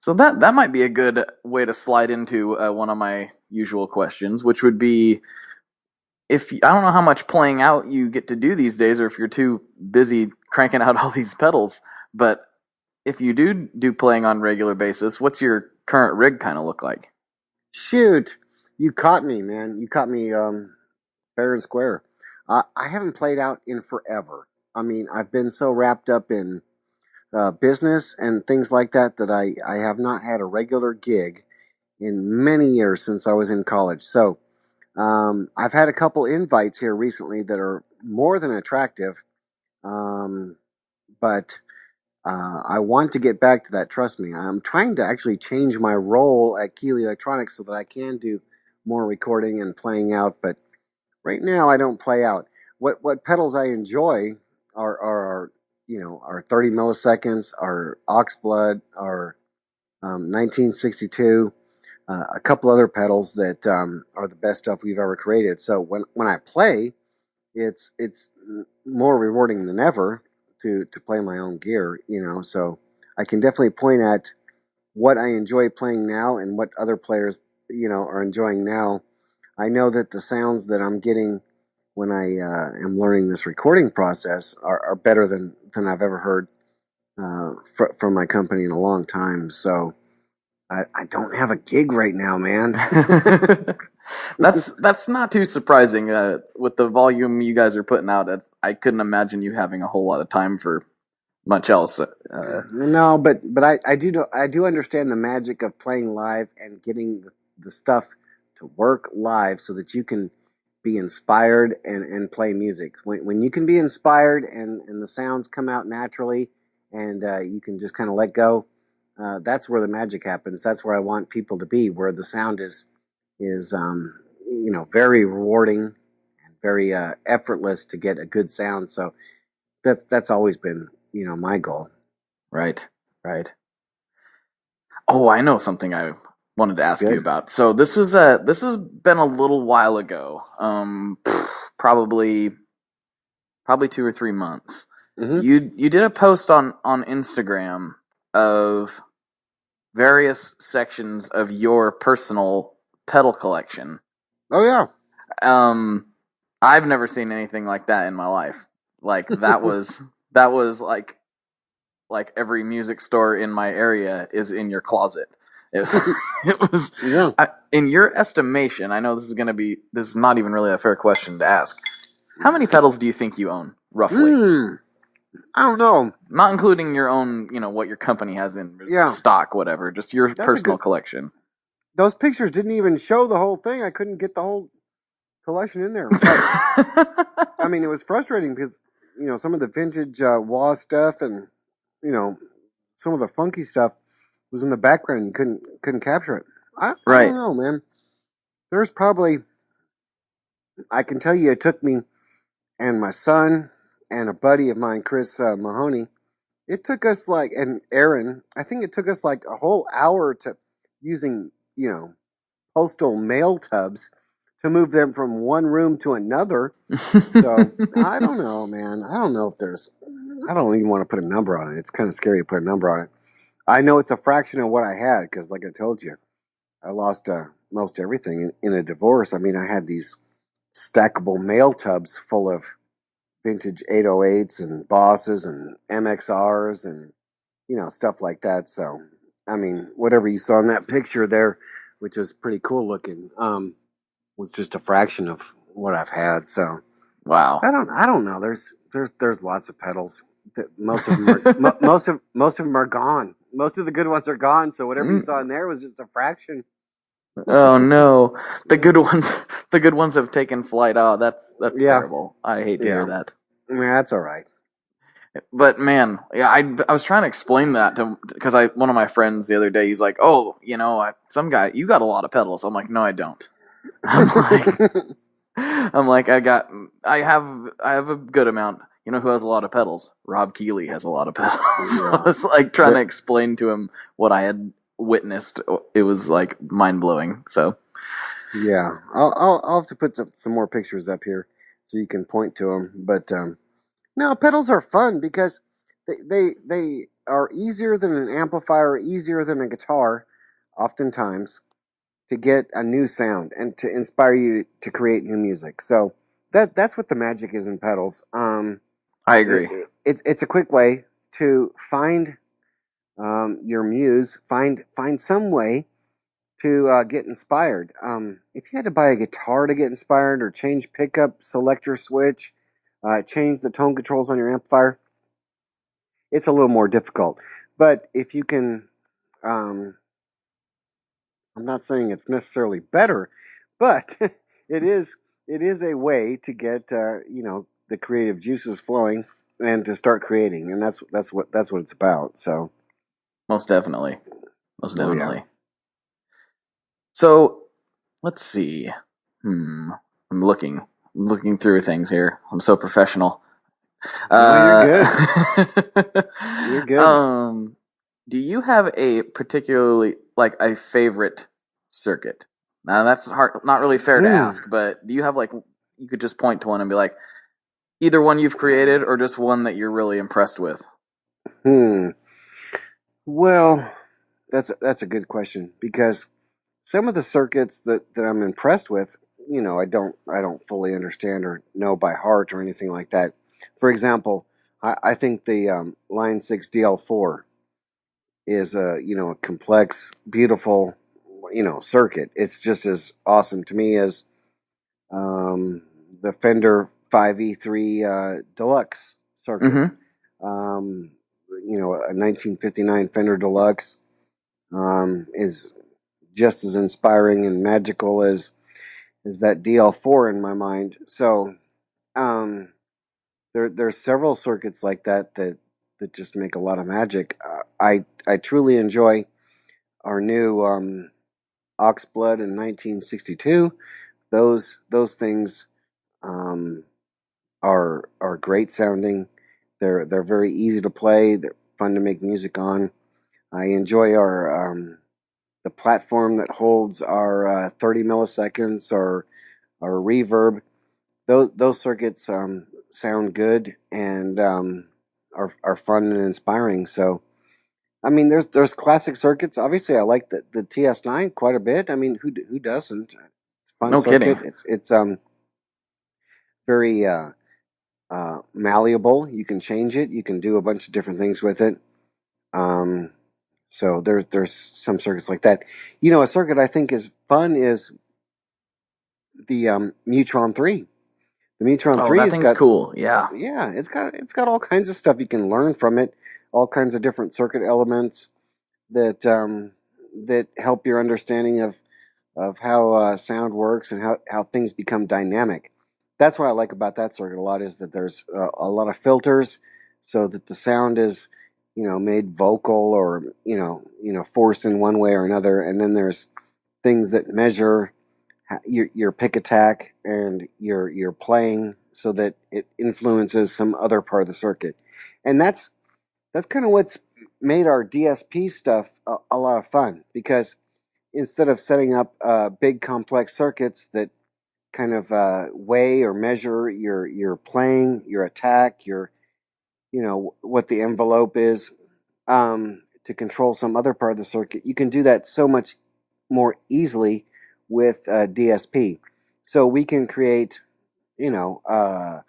So that might be a good way to slide into one of my usual questions, which would be, if I don't know how much playing out you get to do these days, or if you're too busy cranking out all these pedals, but if you do playing on a regular basis, what's your current rig kind of look like? shoot, you caught me, man. You caught me fair and square. I haven't played out in forever. I mean, I've been so wrapped up in business and things like that that I have not had a regular gig in many years since I was in college. So I've had a couple invites here recently that are more than attractive, um, but I want to get back to that. Trust me. I'm trying to actually change my role at Keeley Electronics so that I can do more recording and playing out. But right now, I don't play out. What pedals I enjoy are our 30 milliseconds, our Oxblood, our 1962, a couple other pedals that are the best stuff we've ever created. So when I play, it's more rewarding than ever to play my own gear. So I can definitely point at what I enjoy playing now and what other players are enjoying now. I know that the sounds that I'm getting when I am learning this recording process are better than I've ever heard from my company in a long time. So I don't have a gig right now, man. That's not too surprising. With the volume you guys are putting out, I couldn't imagine you having a whole lot of time for much else. No, but I do understand the magic of playing live and getting the stuff to work live so that you can be inspired and play music. When you can be inspired and the sounds come out naturally and you can just kind of let go, that's where the magic happens. That's where I want people to be, where the sound is very rewarding and very effortless to get a good sound. So that's always been my goal. Right, right. Oh, I know something I wanted to ask you Good. about. So this has been a little while ago. Probably 2 or 3 months. Hmm. You did a post on Instagram of various sections of your personal pedal collection. Oh yeah. Um, I've never seen anything like that in my life. Like that was like every music store in my area is in your closet. It was, it was Yeah. in your estimation, I know this is not even really a fair question to ask. How many pedals do you think you own, roughly? I don't know. Not including your own, what your company has in Yeah. stock, whatever, just your That's a personal good. collection. Those pictures didn't even show the whole thing. I couldn't get the whole collection in there. But I mean, it was frustrating because some of the vintage wah stuff and some of the funky stuff was in the background. You couldn't capture it. I don't Right. know, man. There's probably, I can tell you, it took me and my son and a buddy of mine, Chris Mahoney. It took us and Aaron. I think it took us like a whole hour to using postal mail tubs to move them from one room to another. So I don't know, man. I don't know if there's. I don't even want to put a number on it. It's kind of scary to put a number on it. I know it's a fraction of what I had because, like I told you, I lost most everything in a divorce. I mean, I had these stackable mail tubs full of vintage 808s and Bosses and MXRs and stuff like that. So, I mean, whatever you saw in that picture there, which was pretty cool looking, was just a fraction of what I've had. So, Wow. I don't know. There's lots of pedals. Most of them are most of them are gone. Most of the good ones are gone. So whatever you saw in there was just a fraction. Oh no, the good ones have taken flight. Oh, that's Yeah, terrible. I hate to hear yeah. that. Yeah, that's all right. But man, yeah, I was trying to explain that to because one of my friends the other day, he's like, oh, some guy, you got a lot of pedals. I'm like, no, I don't. I'm like, I have a good amount. You know who has a lot of pedals? Rob Keeley has a lot of pedals. So I Yeah. was like trying to explain to him what I had witnessed. It was like mind blowing. So Yeah, I'll have to put some more pictures up here so you can point to them. But no, pedals are fun because they are easier than an amplifier, easier than a guitar, oftentimes to get a new sound and to inspire you to create new music. So that's what the magic is in pedals. I agree. It's a quick way to find your muse, find some way to get inspired. If you had to buy a guitar to get inspired or change pickup selector switch, change the tone controls on your amplifier, it's a little more difficult. But if you can, um, I'm not saying it's necessarily better, but it is a way to get the creative juices flowing and to start creating, and that's what it's about. So, Most definitely. Most oh yeah. definitely. So let's see. I'm looking through things here. I'm so professional. No, you're good. Uh, You're good. um, do you have a particularly like a favorite circuit? Now that's hard, not really fair to Hmm. ask, but do you have like you could just point to one and be like either one you've created or just one that you're really impressed with? Hmm. Well, that's a good question because some of the circuits that I'm impressed with, I don't fully understand or know by heart or anything like that. For example, I think the Line 6 DL4 is a complex, beautiful circuit. It's just as awesome to me as the Fender 5E3 Deluxe circuit. Mm-hmm. Um, a 1959 Fender Deluxe is just as inspiring and magical as that DL4 in my mind. So um, there's several circuits like that just make a lot of magic. I truly enjoy our new Oxblood in 1962. Those things um, are great sounding. They're very easy to play. They're fun to make music on. I enjoy our the platform that holds our 30 milliseconds or reverb. Those circuits sound good and are fun and inspiring. So I mean, there's classic circuits. Obviously, I like the TS9 quite a bit. I mean, who doesn't? Fun No circuit. kidding. It's very malleable. You can change it. You can do a bunch of different things with it. Um, So there's some circuits like that. A circuit I think is fun is the Neutron 3. The Neutron Oh, 3 that has thing's got, cool. Yeah. yeah, it's got all kinds of stuff you can learn from it, all kinds of different circuit elements that help your understanding of how sound works and how things become dynamic. That's what I like about that circuit a lot, is that there's a lot of filters so that the sound is, made vocal or, forced in one way or another. And then there's things that measure your pick attack and your playing so that it influences some other part of the circuit. And that's kind of what's made our DSP stuff a lot of fun, because instead of setting up big complex circuits that kind of weigh or measure your playing, your attack, what the envelope is, to control some other part of the circuit, you can do that so much more easily with DSP. So we can create, you know, uh,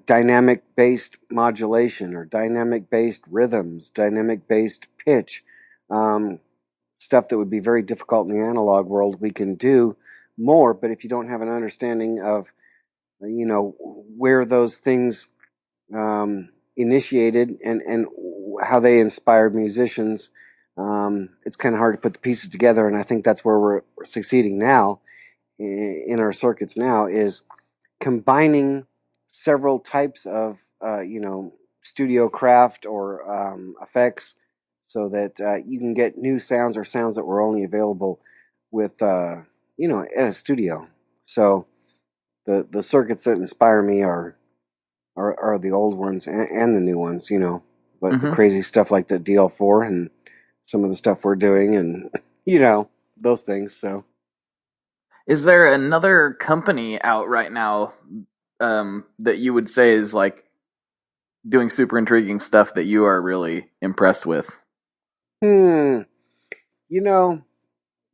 dynamic based modulation or dynamic based rhythms, dynamic based pitch, um, stuff that would be very difficult in the analog world. We can do more, but if you don't have an understanding of, where those things initiated and how they inspired musicians, it's kind of hard to put the pieces together. And I think that's where we're succeeding now in our circuits now, is combining several types of studio craft or effects, so that you can get new sounds or sounds that were only available with at a studio. So the circuits that inspire me are the old ones and the new ones, but the Hmm. crazy stuff like the DL4 and some of the stuff we're doing, and those things. So Is there another company out right now that you would say is like doing super intriguing stuff that you are really impressed with? hmm, you know,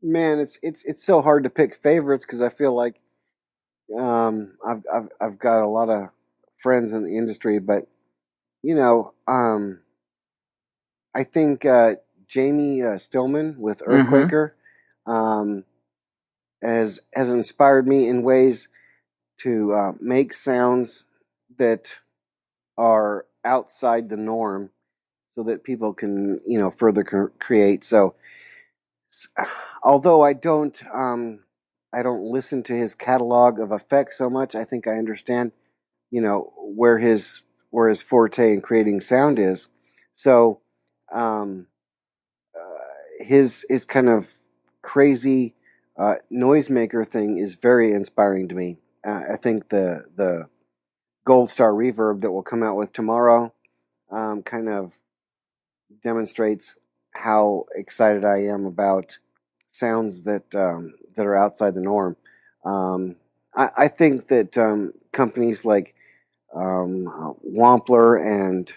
man, it's so hard to pick favorites, because I feel like I've got a lot of friends in the industry, but I think Jamie Stillman with Mm-hmm. Earthquaker um, has inspired me in ways to make sounds that are outside the norm, so that people can further create. So although I don't listen to his catalog of effects so much, I think I understand where his forte in creating sound is. So um, his kind of crazy noisemaker thing is very inspiring to me. I think the Gold Star reverb that we'll come out with tomorrow kind of demonstrates how excited I am about sounds that are outside the norm. I think that companies like Wampler and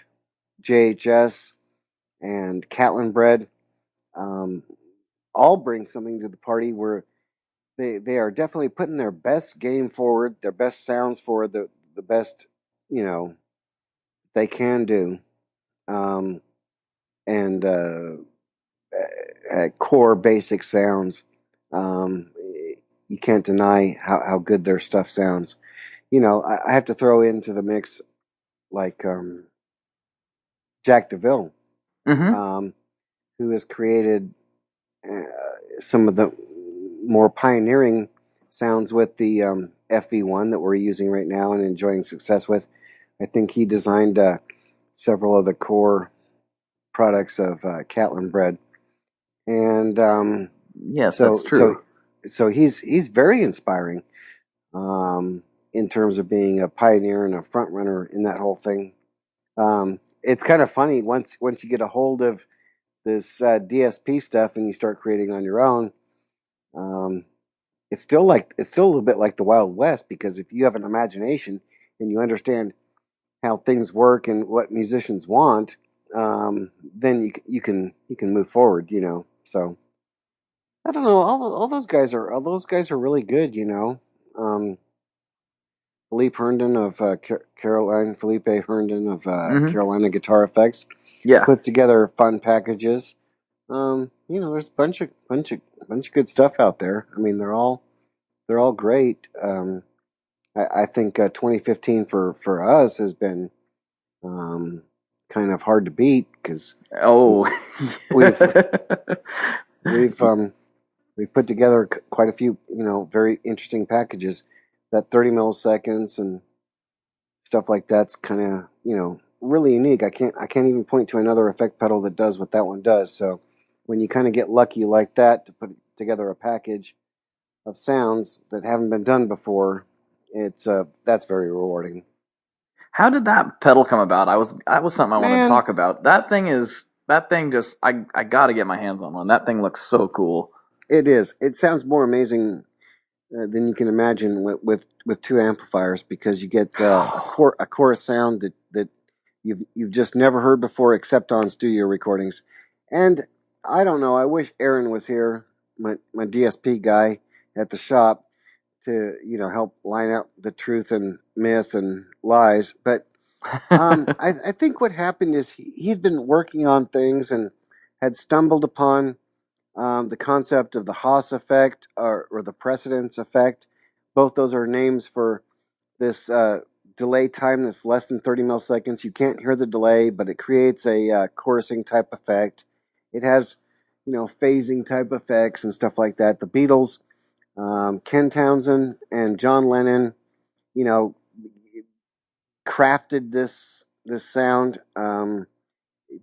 JHS and Catlin Bread um, all bring something to the party, where they are definitely putting their best game forward, their best sounds forward, the best you know they can do, um, and core basic sounds. Um, you can't deny how good their stuff sounds. I have to throw into the mix like Jack DeVille, Mm-hmm. um, who has created uh, some of the more pioneering sounds with the FV1 that we're using right now and enjoying success with. I think he designed several of the core products of Catlin Bread, and Yes, that's so so true. so he's very inspiring um, in terms of being a pioneer and a front runner in that whole thing. It's kind of funny once you get a hold of this DSP stuff and you start creating on your own. Um, it's still a little bit like the Wild West, because if you have an imagination and you understand how things work and what musicians want, then you can move forward. So I don't know. All those guys are really good. Um, Philippe Herndon of Caroline Felipe Herndon of Mm-hmm. Carolina Guitar Effects Yeah. puts together fun packages. There's a bunch of good stuff out there. I mean, they're all great. I think 2015 for us has been kind of hard to beat because Oh. we've we've we've put together quite a few very interesting packages. That 30 milliseconds and stuff like that's kind of really unique. I can't even point to another effect pedal that does what that one does. So when you kind of get lucky like that to put together a package of sounds that haven't been done before, it's that's very rewarding. How did that pedal come about? That was something I wanted to Man, talk about. That thing just I got to get my hands on one. That thing looks so cool. it is. It sounds more amazing than you can imagine with two amplifiers because you get a chorus sound that you've just never heard before except on studio recordings. And I don't know. I wish Aaron was here, my DSP guy at the shop, to help line out the truth and myth and lies. But I think what happened is he'd been working on things and had stumbled upon the concept of the Haas effect or the precedence effect. Both those are names for this delay time that's less than 30 milliseconds. You can't hear the delay, but it creates a chorusing type effect. It has, phasing type effects and stuff like that. The Beatles, Ken Townsend and John Lennon, you know, crafted this sound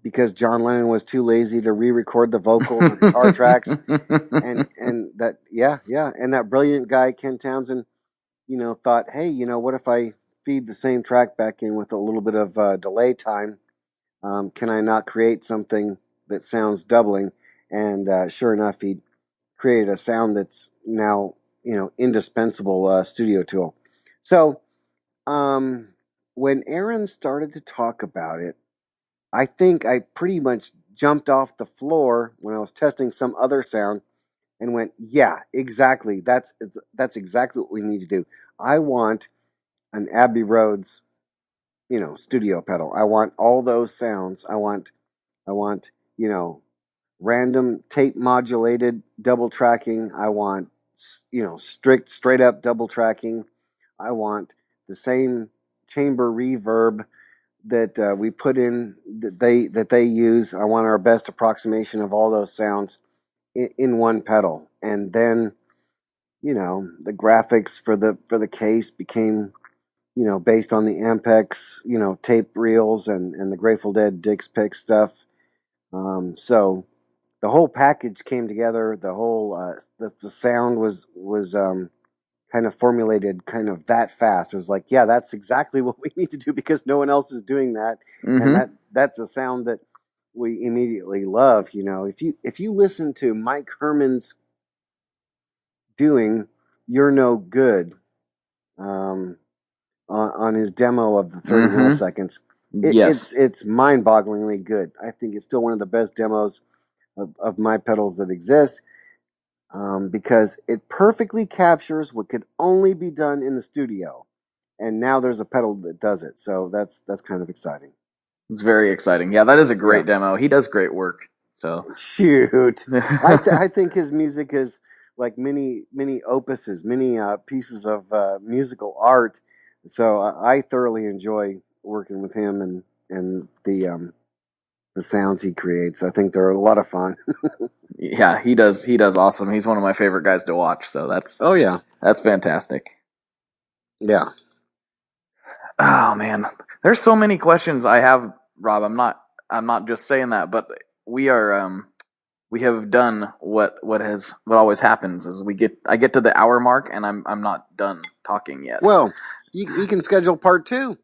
because John Lennon was too lazy to re-record the vocals or guitar tracks, and that and that brilliant guy Ken Townsend, thought, hey, what if I feed the same track back in with a little bit of delay time? Can I not create something that sounds doubling? And sure enough, he created a sound that's now indispensable studio tool. So when Aaron started to talk about it, I think I pretty much jumped off the floor when I was testing some other sound and went, yeah, exactly. That's exactly what we need to do. I want an Abbey Roads, studio pedal. I want all those sounds. I want, random tape modulated double tracking. I want, straight up double tracking. I want the same chamber reverb that we put in that they use. I want our best approximation of all those sounds in one pedal, and then the graphics for the case became based on the Ampex tape reels and the Grateful Dead Dick's Pick stuff. So the whole package came together. The whole the sound was kind of formulated kind of that fast. It was like, yeah, that's exactly what we need to do because no one else is doing that, and Mm-hmm. that's a sound that we immediately love. If you listen to Mike Herman's doing "You're No Good" um, on his demo of the 30 Mm-hmm. milliseconds, Yes. it's mind-bogglingly good. I think it's still one of the best demos of my pedals that exist. Because it perfectly captures what could only be done in the studio, and now there's a pedal that does it. So that's kind of exciting. It's very exciting. Yeah, that is a Yeah, great demo. He does great work. So shoot, I think his music is like many opuses, many pieces of musical art. So I thoroughly enjoy working with him and the sounds he creates. I think they're a lot of fun. yeah, he does awesome. He's one of my favorite guys to watch. So Oh yeah, that's fantastic. yeah. Oh man, there's so many questions I have, Rob. I'm not just saying that, but we are we have done what always happens is I get to the hour mark and I'm not done talking yet. Well, you can schedule part two.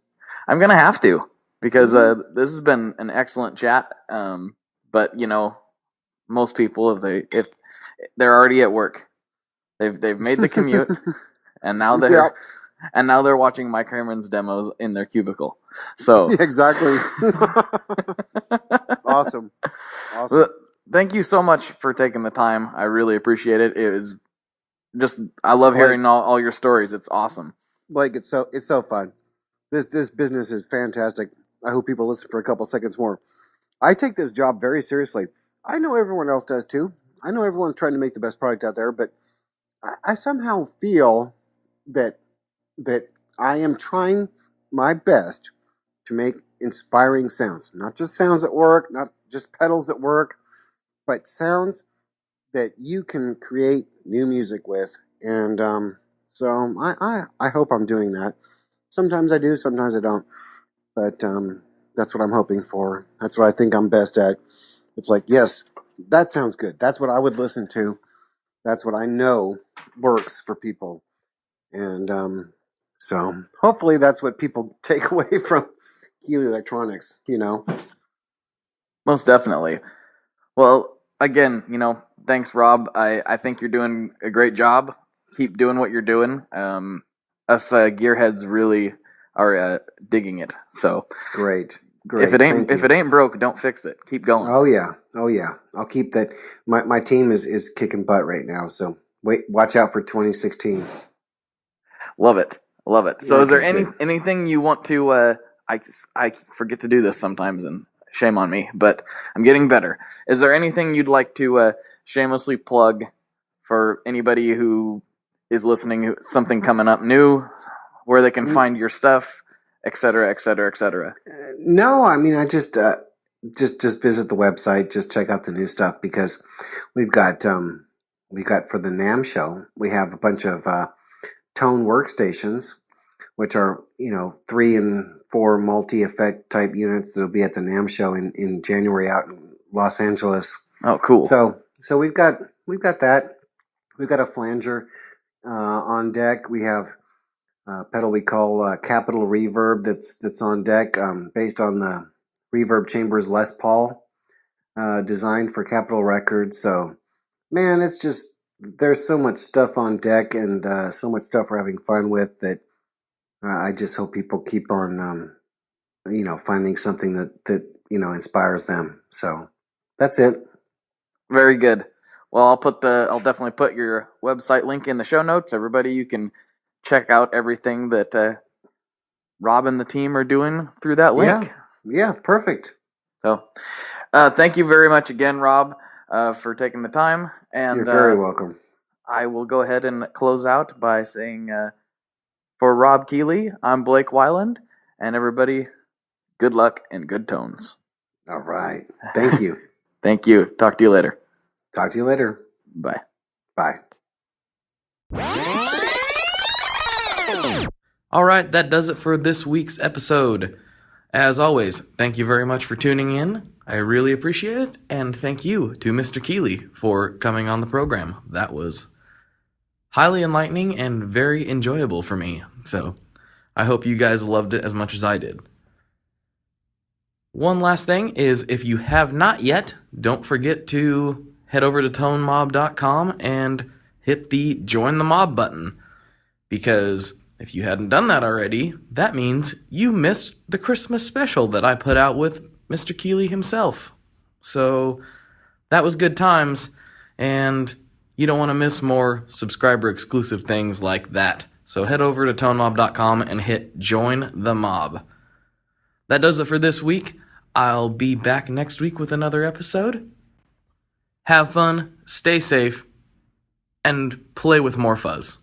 I'm gonna have to because Mm-hmm. this has been an excellent chat. But most people if they're already at work, they've made the commute and now Yeah, they're watching Mike Herman's demos in their cubicle. So exactly. Awesome. well, Awesome. thank you so much for taking the time. I really appreciate it. It was just I love Blake, hearing all your stories. It's awesome. Blake, it's so fun. This business is fantastic. I hope people listen for a couple seconds more. I take this job very seriously. I know everyone else does too. I know everyone's trying to make the best product out there, but I somehow feel that that I am trying my best to make inspiring sounds. Not just sounds that work, not just pedals that work, but sounds that you can create new music with. And so I hope I'm doing that. Sometimes I do, sometimes I don't. But that's what I'm hoping for. That's what I think I'm best at. It's like, yes, that sounds good. That's what I would listen to. That's what I know works for people. And so hopefully that's what people take away from Keeley Electronics, Most definitely. Well, again, thanks, Rob. I think you're doing a great job. Keep doing what you're doing. Us gearheads really are digging it. So Great. if it ain't broke, don't fix it. Keep going. Oh yeah. I'll keep that. My team is kicking butt right now. So watch out for 2016. Love it. So, is there good. anything you want to? I forget to do this sometimes, and shame on me, but I'm getting better. Is there anything you'd like to shamelessly plug for anybody who is listening? Something coming up new, where they can find your stuff, etc., etc., etc. No, I mean I just visit the website, just check out the new stuff because we've got for the NAMM show we have a bunch of tone workstations, which are 3 and 4 multi-effect type units that'll be at the NAMM show in January out in Los Angeles. Oh, cool. So we've got that. We've got a flanger on deck. We have a pedal we call Capital Reverb that's on deck, based on the Reverb Chambers Les Paul, designed for Capitol Records. So, man, it's just there's so much stuff on deck and so much stuff we're having fun with that I just hope people keep on, finding something that inspires them. So that's it. Very good. Well, I'll definitely put your website link in the show notes. Everybody, you can check out everything that Rob and the team are doing through that link. Yeah, perfect. So, thank you very much again, Rob, for taking the time. And you're very welcome. I will go ahead and close out by saying, for Rob Keeley, I'm Blake Weiland, and everybody, good luck and good tones. All right. Thank you. Thank you. Talk to you later. Talk to you later. Bye. Bye. All right, that does it for this week's episode. As always, thank you very much for tuning in. I really appreciate it, and thank you to Mr. Keeley for coming on the program. That was highly enlightening and very enjoyable for me, so I hope you guys loved it as much as I did. One last thing is, if you have not yet, don't forget to head over to tonemob.com and hit the Join the Mob button, because if you hadn't done that already, that means you missed the Christmas special that I put out with Mr. Keeley himself. So that was good times, and you don't want to miss more subscriber-exclusive things like that. So head over to tonemob.com and hit Join the Mob. That does it for this week. I'll be back next week with another episode. Have fun, stay safe, and play with more fuzz.